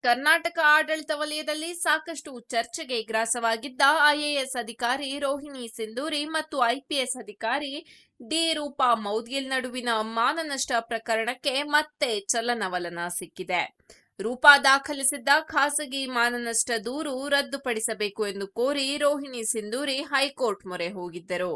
ಕರ್ನಾಟಕ ಆಡಳಿತ ವಲಯದಲ್ಲಿ ಸಾಕಷ್ಟು ಚರ್ಚೆಗೆ ಗ್ರಾಸವಾಗಿದ್ದ ಐಎಎಸ್ ಅಧಿಕಾರಿ ರೋಹಿಣಿ ಸಿಂಧೂರಿ ಮತ್ತು ಐಪಿಎಸ್ ಅಧಿಕಾರಿ ಡಿ ರೂಪಾ ಮೌದ್ಗಿಲ್ ನಡುವಿನ ಮಾನನಷ್ಟ ಪ್ರಕರಣಕ್ಕೆ ಮತ್ತೆ ಚಲನವಲನ ಸಿಕ್ಕಿದೆ. ರೂಪಾ ದಾಖಲಿಸಿದ್ದ ಖಾಸಗಿ ಮಾನನಷ್ಟ ದೂರು ರದ್ದುಪಡಿಸಬೇಕು ಎಂದು ಕೋರಿ ರೋಹಿಣಿ ಸಿಂಧೂರಿ ಹೈಕೋರ್ಟ್ ಮೊರೆ ಹೋಗಿದ್ದರು.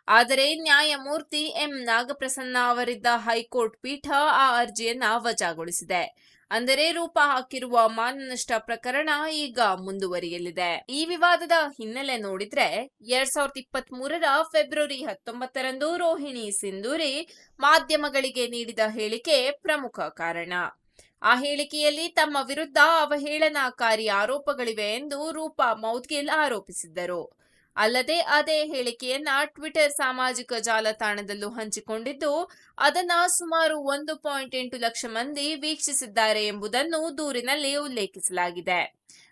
ಆದರೆ ನ್ಯಾಯಮೂರ್ತಿ ಎಂ ನಾಗಪ್ರಸನ್ನ ಅವರಿದ್ದ ಹೈಕೋರ್ಟ್ ಪೀಠ ಆ ಅರ್ಜಿಯನ್ನ ವಜಾಗೊಳಿಸಿದೆ. ಅಂದರೆ ರೂಪಾ ಹಾಕಿರುವ ಮಾನನಷ್ಟ ಪ್ರಕರಣ ಈಗ ಮುಂದುವರಿಯಲಿದೆ. ಈ ವಿವಾದದ ಹಿನ್ನೆಲೆ ನೋಡಿದ್ರೆ 2023ರ ಫೆಬ್ರವರಿ 19ರಂದು ರೋಹಿಣಿ ಸಿಂಧೂರಿ ಮಾಧ್ಯಮಗಳಿಗೆ ನೀಡಿದ ಹೇಳಿಕೆ ಪ್ರಮುಖ ಕಾರಣ. ಆ ಹೇಳಿಕೆಯಲ್ಲಿ ತಮ್ಮ ವಿರುದ್ಧ ಅವಹೇಳನಕಾರಿ ಆರೋಪಗಳಿವೆ ಎಂದು ರೂಪಾ ಮೌದ್ಗಿಲ್ ಆರೋಪಿಸಿದ್ದರು. ಅಲ್ಲದೆ ಅದೇ ಹೇಳಿಕೆಯನ್ನ ಟ್ವಿಟರ್ ಸಾಮಾಜಿಕ ಜಾಲತಾಣದಲ್ಲೂ ಹಂಚಿಕೊಂಡಿದ್ದು, ಅದನ್ನ ಸುಮಾರು 1.8 ಲಕ್ಷ ಮಂದಿ ವೀಕ್ಷಿಸಿದ್ದಾರೆ ಎಂಬುದನ್ನು ದೂರಿನಲ್ಲಿ ಉಲ್ಲೇಖಿಸಲಾಗಿದೆ.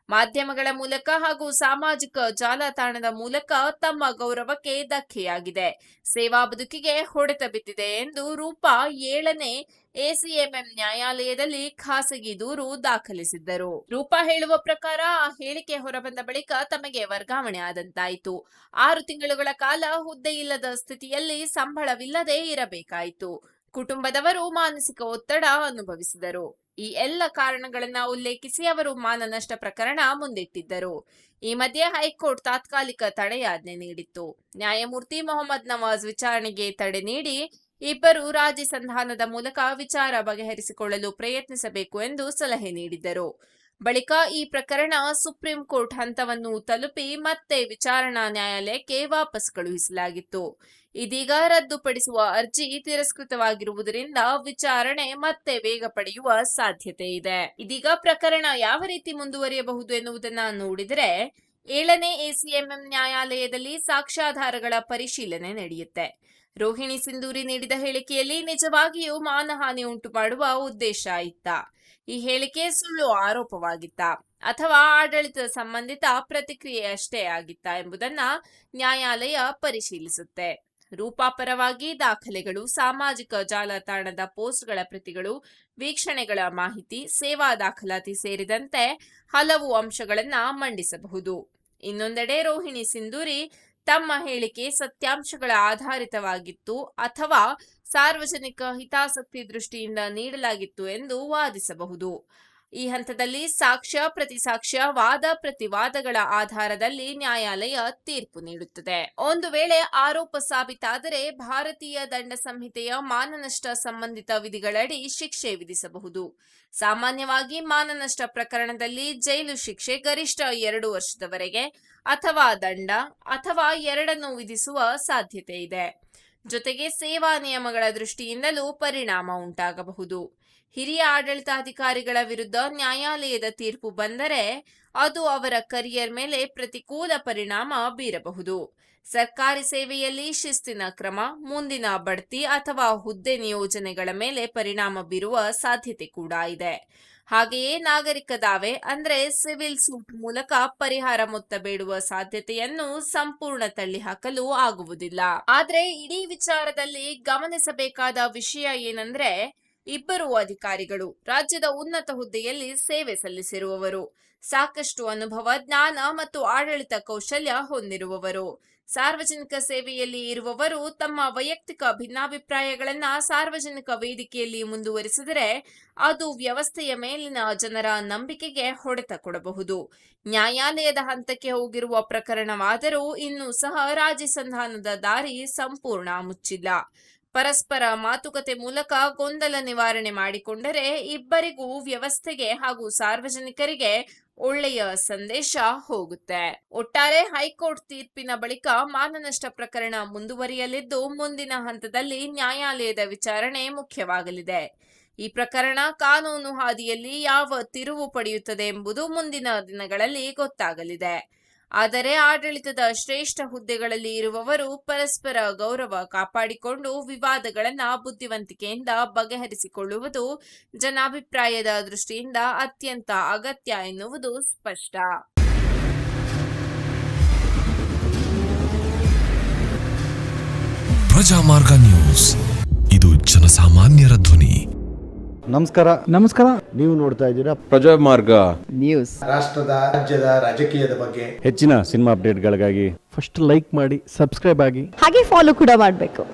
ಮಾಧ್ಯಮಗಳ ಮೂಲಕ ಹಾಗೂ ಸಾಮಾಜಿಕ ಜಾಲತಾಣದ ಮೂಲಕ ತಮ್ಮ ಗೌರವಕ್ಕೆ ಧಕ್ಕೆಯಾಗಿದೆ, ಸೇವಾ ಬದುಕಿಗೆ ಹೊಡೆತ ಬಿದ್ದಿದೆ ಎಂದು ರೂಪಾ 7ನೇ ಎಸಿಎಂಎಂ ನ್ಯಾಯಾಲಯದಲ್ಲಿ ಖಾಸಗಿ ದೂರು ದಾಖಲಿಸಿದ್ದರು. ರೂಪಾ ಹೇಳುವ ಪ್ರಕಾರ ಆ ಹೇಳಿಕೆ ಹೊರಬಂದ ಬಳಿಕ ತಮಗೆ ವರ್ಗಾವಣೆ ಆದಂತಾಯಿತು. 6 ತಿಂಗಳುಗಳ ಕಾಲ ಹುದ್ದೆಯಿಲ್ಲದ ಸ್ಥಿತಿಯಲ್ಲಿ ಸಂಬಳವಿಲ್ಲದೆ ಇರಬೇಕಾಯಿತು. ಕುಟುಂಬದವರು ಮಾನಸಿಕ ಒತ್ತಡ ಅನುಭವಿಸಿದರು. ಈ ಎಲ್ಲ ಕಾರಣಗಳನ್ನ ಉಲ್ಲೇಖಿಸಿ ಅವರು ಮಾನನಷ್ಟ ಪ್ರಕರಣ ಮುಂದಿಟ್ಟಿದ್ದರು. ಈ ಮಧ್ಯೆ ಹೈಕೋರ್ಟ್ ತಾತ್ಕಾಲಿಕ ತಡೆಯಾಜ್ಞೆ ನೀಡಿತ್ತು. ನ್ಯಾಯಮೂರ್ತಿ ಮೊಹಮ್ಮದ್ ನವಾಜ್ ವಿಚಾರಣೆಗೆ ತಡೆ ನೀಡಿ ಇಬ್ಬರು ರಾಜಿ ಸಂಧಾನದ ಮೂಲಕ ವಿಚಾರ ಬಗೆಹರಿಸಿಕೊಳ್ಳಲು ಪ್ರಯತ್ನಿಸಬೇಕು ಎಂದು ಸಲಹೆ ನೀಡಿದ್ದರು. ಬಳಿಕ ಈ ಪ್ರಕರಣ ಸುಪ್ರೀಂ ಕೋರ್ಟ್ ಹಂತವನ್ನು ತಲುಪಿ ಮತ್ತೆ ವಿಚಾರಣಾ ನ್ಯಾಯಾಲಯಕ್ಕೆ ವಾಪಸ್ ಕಳುಹಿಸಲಾಗಿತ್ತು. ಇದೀಗ ರದ್ದುಪಡಿಸುವ ಅರ್ಜಿ ತಿರಸ್ಕೃತವಾಗಿರುವುದರಿಂದ ವಿಚಾರಣೆ ಮತ್ತೆ ವೇಗ ಪಡೆಯುವ ಸಾಧ್ಯತೆ ಇದೆ. ಇದೀಗ ಪ್ರಕರಣ ಯಾವ ರೀತಿ ಮುಂದುವರಿಯಬಹುದು ಎನ್ನುವುದನ್ನ ನೋಡಿದರೆ 7ನೇ ಎಸಿಎಂಎಂ ನ್ಯಾಯಾಲಯದಲ್ಲಿ ಸಾಕ್ಷ್ಯಾಧಾರಗಳ ಪರಿಶೀಲನೆ ನಡೆಯುತ್ತೆ. ರೋಹಿಣಿ ಸಿಂಧೂರಿ ನೀಡಿದ ಹೇಳಿಕೆಯಲ್ಲಿ ನಿಜವಾಗಿಯೂ ಮಾನಹಾನಿ ಉಂಟು ಮಾಡುವ ಉದ್ದೇಶ ಇತ್ತಾ? ಈ ಹೇಳಿಕೆ ಸುಳ್ಳು ಆರೋಪವಾಗಿತ್ತಾ ಅಥವಾ ಆಡಳಿತ ಸಂಬಂಧಿತ ಪ್ರತಿಕ್ರಿಯೆಯಷ್ಟೇ ಆಗಿತ್ತಾ ಎಂಬುದನ್ನ ನ್ಯಾಯಾಲಯ ಪರಿಶೀಲಿಸುತ್ತೆ. ರೂಪಾ ಪರವಾಗಿ ದಾಖಲೆಗಳು, ಸಾಮಾಜಿಕ ಜಾಲತಾಣದ ಪೋಸ್ಟ್ಗಳ ಪ್ರತಿಗಳು, ವೀಕ್ಷಣೆಗಳ ಮಾಹಿತಿ, ಸೇವಾ ದಾಖಲಾತಿ ಸೇರಿದಂತೆ ಹಲವು ಅಂಶಗಳನ್ನ ಮಂಡಿಸಬಹುದು. ಇನ್ನೊಂದೆಡೆ ರೋಹಿಣಿ ಸಿಂಧೂರಿ ತಮ್ಮ ಹೇಳಿಕೆ ಸತ್ಯಾಂಶಗಳ ಆಧಾರಿತವಾಗಿತ್ತು ಅಥವಾ ಸಾರ್ವಜನಿಕ ಹಿತಾಸಕ್ತಿ ದೃಷ್ಟಿಯಿಂದ ನೀಡಲಾಗಿತ್ತು ಎಂದು ವಾದಿಸಬಹುದು. ಈ ಹಂತದಲ್ಲಿ ಸಾಕ್ಷ್ಯ ಪ್ರತಿಸಾಕ್ಷ್ಯ, ವಾದ ಪ್ರತಿವಾದಗಳ ಆಧಾರದಲ್ಲಿ ನ್ಯಾಯಾಲಯ ತೀರ್ಪು ನೀಡುತ್ತದೆ. ಒಂದು ವೇಳೆ ಆರೋಪ ಸಾಬೀತಾದರೆ ಭಾರತೀಯ ದಂಡ ಸಂಹಿತೆಯ ಮಾನನಷ್ಟ ಸಂಬಂಧಿತ ವಿಧಿಗಳಡಿ ಶಿಕ್ಷೆ ವಿಧಿಸಬಹುದು. ಸಾಮಾನ್ಯವಾಗಿ ಮಾನನಷ್ಟ ಪ್ರಕರಣದಲ್ಲಿ ಜೈಲು ಶಿಕ್ಷೆ ಗರಿಷ್ಠ 2 ವರ್ಷದವರೆಗೆ ಅಥವಾ ದಂಡ ಅಥವಾ ಎರಡನ್ನೂ ವಿಧಿಸುವ ಸಾಧ್ಯತೆ ಇದೆ. ಜೊತೆಗೆ ಸೇವಾ ನಿಯಮಗಳ ದೃಷ್ಟಿಯಿಂದಲೂ ಪರಿಣಾಮ ಉಂಟಾಗಬಹುದು. ಹಿರಿಯ ಆಡಳಿತಾಧಿಕಾರಿಗಳ ವಿರುದ್ಧ ನ್ಯಾಯಾಲಯದ ತೀರ್ಪು ಬಂದರೆ ಅದು ಅವರ ಕರಿಯರ್ ಮೇಲೆ ಪ್ರತಿಕೂಲ ಪರಿಣಾಮ ಬೀರಬಹುದು. ಸರ್ಕಾರಿ ಸೇವೆಯಲ್ಲಿ ಶಿಸ್ತಿನ ಕ್ರಮ, ಮುಂದಿನ ಬಡ್ತಿ ಅಥವಾ ಹುದ್ದೆ ನಿಯೋಜನೆಗಳ ಮೇಲೆ ಪರಿಣಾಮ ಬೀರುವ ಸಾಧ್ಯತೆ ಕೂಡ ಇದೆ. ಹಾಗೆಯೇ ನಾಗರಿಕ ದಾವೆ ಅಂದ್ರೆ ಸಿವಿಲ್ ಸೂಟ್ ಮೂಲಕ ಪರಿಹಾರ ಮೊತ್ತ ಬೇಡುವ ಸಾಧ್ಯತೆಯನ್ನು ಸಂಪೂರ್ಣ ತಳ್ಳಿಹಾಕಲು ಆಗುವುದಿಲ್ಲ. ಆದ್ರೆ ಇಡೀ ವಿಚಾರದಲ್ಲಿ ಗಮನಿಸಬೇಕಾದ ವಿಷಯ ಏನಂದ್ರೆ, ಇಬ್ಬರು ಅಧಿಕಾರಿಗಳು ರಾಜ್ಯದ ಉನ್ನತ ಹುದ್ದೆಯಲ್ಲಿ ಸೇವೆ ಸಲ್ಲಿಸಿರುವವರು, ಸಾಕಷ್ಟು ಅನುಭವ, ಜ್ಞಾನ ಮತ್ತು ಆಡಳಿತ ಕೌಶಲ್ಯ ಹೊಂದಿರುವವರು. ಸಾರ್ವಜನಿಕ ಸೇವೆಯಲ್ಲಿ ಇರುವವರು ತಮ್ಮ ವೈಯಕ್ತಿಕ ಭಿನ್ನಾಭಿಪ್ರಾಯಗಳನ್ನ ಸಾರ್ವಜನಿಕ ವೇದಿಕೆಯಲ್ಲಿ ಮುಂದುವರಿಸಿದರೆ ಅದು ವ್ಯವಸ್ಥೆಯ ಮೇಲಿನ ಜನರ ನಂಬಿಕೆಗೆ ಹೊಡೆತ ಕೊಡಬಹುದು. ನ್ಯಾಯಾಲಯದ ಹಂತಕ್ಕೆ ಹೋಗಿರುವ ಪ್ರಕರಣವಾದರೂ ಇನ್ನೂ ಸಹ ರಾಜಿ ಸಂಧಾನದ ದಾರಿ ಸಂಪೂರ್ಣ ಮುಚ್ಚಿಲ್ಲ. ಪರಸ್ಪರ ಮಾತುಕತೆ ಮೂಲಕ ಗೊಂದಲ ನಿವಾರಣೆ ಮಾಡಿಕೊಂಡರೆ ಇಬ್ಬರಿಗೂ, ವ್ಯವಸ್ಥೆಗೆ ಹಾಗೂ ಸಾರ್ವಜನಿಕರಿಗೆ ಒಳ್ಳೆಯ ಸಂದೇಶ ಹೋಗುತ್ತೆ. ಒಟ್ಟಾರೆ ಹೈಕೋರ್ಟ್ ತೀರ್ಪಿನ ಬಳಿಕ ಮಾನನಷ್ಟ ಪ್ರಕರಣ ಮುಂದುವರಿಯಲಿದ್ದು, ಮುಂದಿನ ಹಂತದಲ್ಲಿ ನ್ಯಾಯಾಲಯದ ವಿಚಾರಣೆ ಮುಖ್ಯವಾಗಲಿದೆ. ಈ ಪ್ರಕರಣ ಕಾನೂನು ಹಾದಿಯಲ್ಲಿ ಯಾವ ತಿರುವು ಪಡೆಯುತ್ತದೆ ಎಂಬುದು ಮುಂದಿನ ದಿನಗಳಲ್ಲಿ ಗೊತ್ತಾಗಲಿದೆ. ಆದರೆ ಆಡಳಿತದ ಶ್ರೇಷ್ಠ ಹುದ್ದೆಗಳಲ್ಲಿ ಇರುವವರು ಪರಸ್ಪರ ಗೌರವ ಕಾಪಾಡಿಕೊಂಡು ವಿವಾದಗಳನ್ನು ಬುದ್ಧಿವಂತಿಕೆಯಿಂದ ಬಗೆಹರಿಸಿಕೊಳ್ಳುವುದು ಜನಾಭಿಪ್ರಾಯದ ದೃಷ್ಟಿಯಿಂದ ಅತ್ಯಂತ ಅಗತ್ಯ ಎನ್ನುವುದು ಸ್ಪಷ್ಟ. ಪ್ರಜಾಮಾರ್ಗ ನ್ಯೂಸ್, ಇದು ಜನಸಾಮಾನ್ಯರ ಧ್ವನಿ. ನಮಸ್ಕಾರ. ನೀವು ನೋಡ್ತಾ ಇದ್ದೀರಾ ಪ್ರಜಾಮಾರ್ಗ ನ್ಯೂಸ್. ರಾಷ್ಟ್ರದ ರಾಜ್ಯದ ರಾಜಕೀಯದ ಬಗ್ಗೆ ಹೆಚ್ಚಿನ ಸಿನಿಮಾ ಅಪ್ಡೇಟ್ಗಳಿಗಾಗಿ ಫಸ್ಟ್ ಲೈಕ್ ಮಾಡಿ, ಸಬ್ಸ್ಕ್ರೈಬ್ ಆಗಿ. ಹಾಗೆ ಫಾಲೋ ಕೂಡ ಮಾಡಬೇಕು.